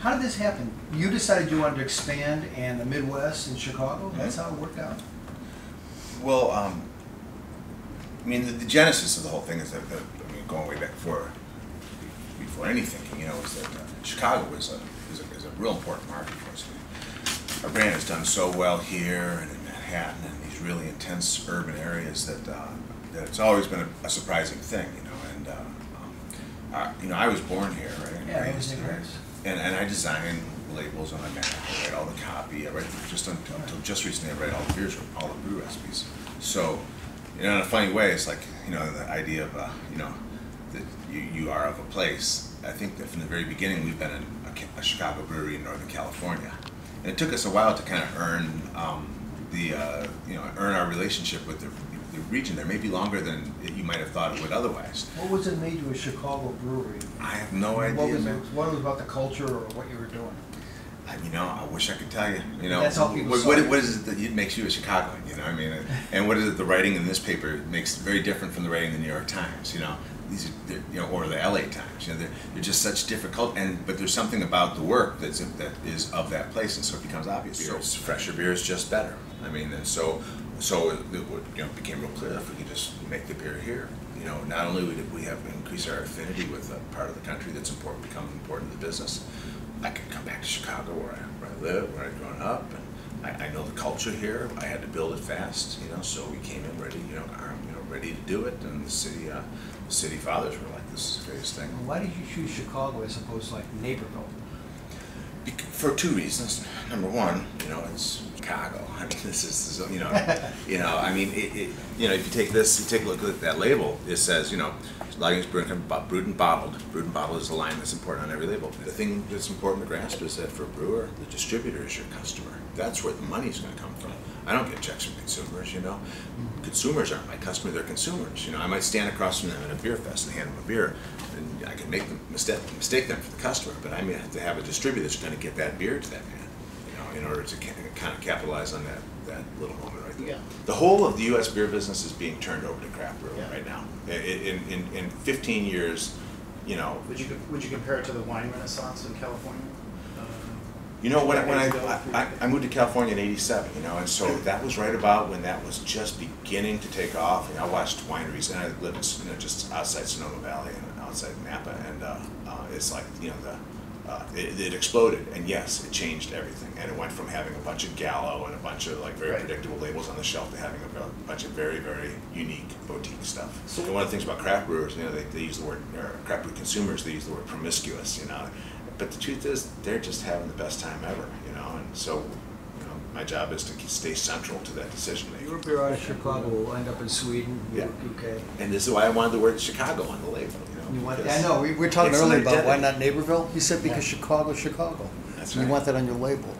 How did this happen? You decided you wanted to expand in the Midwest in Chicago? That's how it worked out? Well, I mean, the genesis of the whole thing is that, I mean, going way back before any thinking, you know, is that Chicago is a real important market for us. Our brand has done so well here and in Manhattan and these really intense urban areas that it's always been a surprising thing, you know. And you know, I was born here, right? Yeah, I was here. And I design labels on my Mac. I write all the copy. I write until just recently. I write all the beers, all the brew recipes. So, you know, in a funny way, it's like, you know, the idea of you know, that you are of a place. I think that from the very beginning we've been a Chicago brewery in Northern California, and it took us a while to kind of earn you know, earn our relationship with the region there, maybe longer than you might have thought it would otherwise. What was it made you a Chicago brewery? I have no idea. What was about the culture or what you were doing? You know, I wish I could tell you. You know, that's how people what is it that makes you a Chicagoan? You know, I mean, and what is it the writing in this paper makes very different from the writing in the New York Times? You know, these are, you know, or the LA Times. You know, they're just such different but there's something about the work that is of that place, and so it becomes obvious. So fresher beer is just better. I mean, and so it you know, became real clear if we could just make the beer here. You know, not only would we have increased our affinity with a part of the country that's important, become important to the business, I could come back to Chicago where I live, where I'd grown up, and I know the culture here. I had to build it fast, you know, so we came in ready, you know, ready to do it, and the city fathers were like, this is the greatest thing. Why did you choose Chicago as opposed to like Naperville? For two reasons. Number one, you know, it's Chicago. I mean, this is, you know, I mean, you know, if you take this, you take a look at that label. It says, you know, Lagunitas Brewing Company, brewed and bottled. Brewed and bottled is a line that's important on every label. The thing that's important to grasp is that for a brewer, the distributor is your customer. That's where the money's going to come from. I don't get checks from consumers, you know. Consumers aren't my customer; they're consumers. You know, I might stand across from them at a beer fest and hand them a beer, and I can make them mistake them for the customer. But I may have to have a distributor that's going to get that beer to that man, you know, in order to kind of capitalize on that little moment right there. Yeah. The whole of the U.S. beer business is being turned over to craft brewing right now. In 15 years, you know. Would you compare it to the wine renaissance in California? You know, when I moved to California in '87, you know, and so that was right about when that was just beginning to take off. And I watched wineries, and I lived, you know, just outside Sonoma Valley and outside Napa, and it's like, you know, it exploded, and yes, it changed everything. And it went from having a bunch of Gallo and a bunch of like very predictable labels on the shelf to having a bunch of very, very unique boutique stuff. So one of the things about craft brewers, you know, they use the word, or craft brew consumers, they use the word promiscuous, you know. But the truth is, they're just having the best time ever, you know. And so, you know, my job is to stay central to that decision making. Your beer out of Chicago will end up in Sweden, UK. And this is why I wanted the word Chicago on the label, you know. I know, we were talking earlier about why not Naperville. You said because Chicago. That's right. You want that on your label.